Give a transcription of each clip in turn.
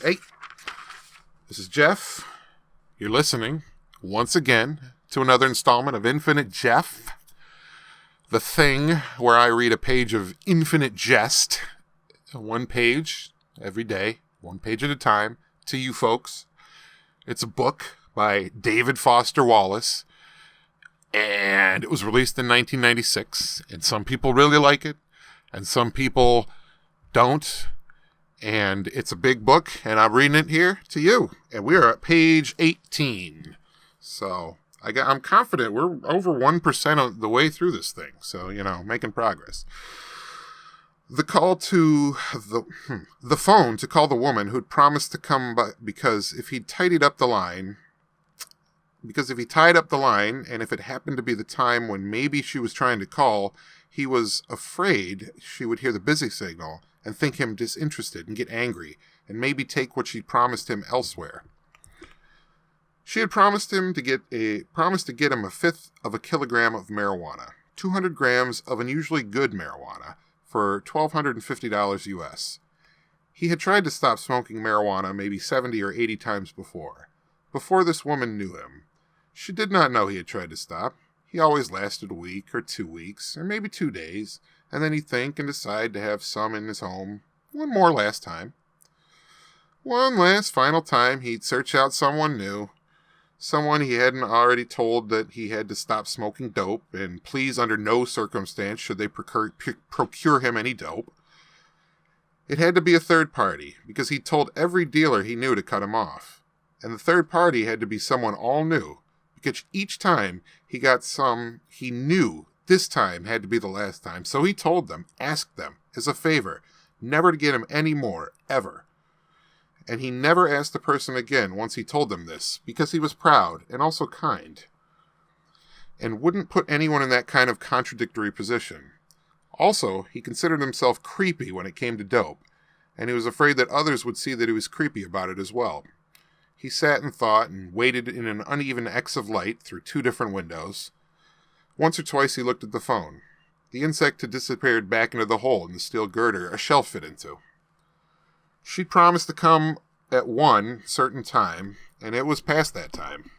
Hey, this is Jeff. You're listening, once again, to another installment of Infinite Jeff, the thing where I read a page of infinite jest, one page every day, one page at a time, to you folks. It's a book by David Foster Wallace, and it was released in 1996, and some people really like it, and some people don't. And it's a big book, and I'm reading it here to you. And we are at page 18. So I'm confident we're over 1% of the way through this thing. So, making progress. The call to the phone to call the woman who'd promised to come by, because if he tidied up the line, and if it happened to be the time when maybe she was trying to call, he was afraid she would hear the busy signal and think him disinterested and get angry, and maybe take what she promised him elsewhere. She had promised to get him a fifth of a kilogram of marijuana, 200 grams of unusually good marijuana, for $1,250 US. He had tried to stop smoking marijuana maybe 70 or 80 times before this woman knew him. She did not know he had tried to stop. He always lasted a week or 2 weeks, or maybe 2 days, and then he'd think and decide to have some in his home one more last time. One last final time, he'd search out someone new, someone he hadn't already told that he had to stop smoking dope, and please under no circumstance should they procure him any dope. It had to be a third party, because he'd told every dealer he knew to cut him off. And the third party had to be someone all new, because each time he got some he knew this time had to be the last time. So he told them, asked them, as a favor, never to get him any more, ever. And he never asked the person again once he told them this, because he was proud and also kind, and wouldn't put anyone in that kind of contradictory position. Also, he considered himself creepy when it came to dope, and he was afraid that others would see that he was creepy about it as well. He sat and thought and waited in an uneven X of light through 2 different windows. Once or twice he looked at the phone. The insect had disappeared back into the hole in the steel girder a shelf fit into. She'd promised to come at one certain time, and it was past that time.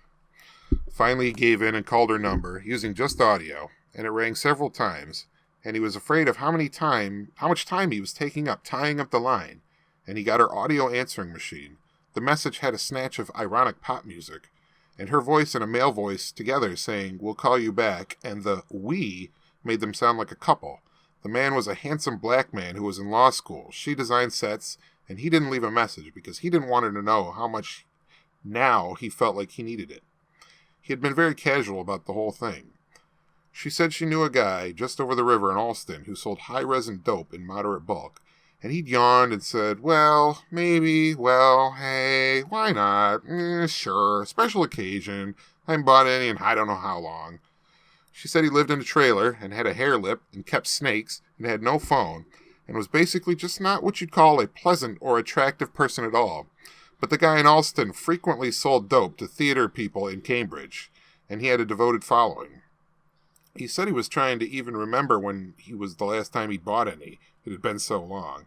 Finally he gave in and called her number, using just audio, and it rang several times, and he was afraid of how much time he was taking up tying up the line, and he got her audio answering machine. The message had a snatch of ironic pop music, and her voice and a male voice together saying, "We'll call you back," and the "we" made them sound like a couple. The man was a handsome black man who was in law school. She designed sets, and he didn't leave a message because he didn't want her to know how much now he felt like he needed it. He had been very casual about the whole thing. She said she knew a guy just over the river in Alston who sold high-resin dope in moderate bulk, and he'd yawned and said, "Well, maybe, hey, why not? Sure, special occasion. I haven't bought any in I don't know how long." She said he lived in a trailer and had a hair lip and kept snakes and had no phone and was basically just not what you'd call a pleasant or attractive person at all. But the guy in Alston frequently sold dope to theater people in Cambridge, and he had a devoted following. He said he was trying to even remember when he was the last time he'd bought any. It had been so long.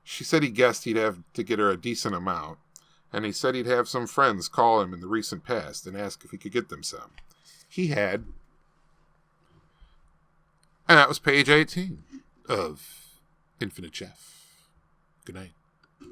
She said he guessed he'd have to get her a decent amount, and he said he'd have some friends call him in the recent past and ask if he could get them some. He had. And that was page 18 of Infinite Jeff. Good night.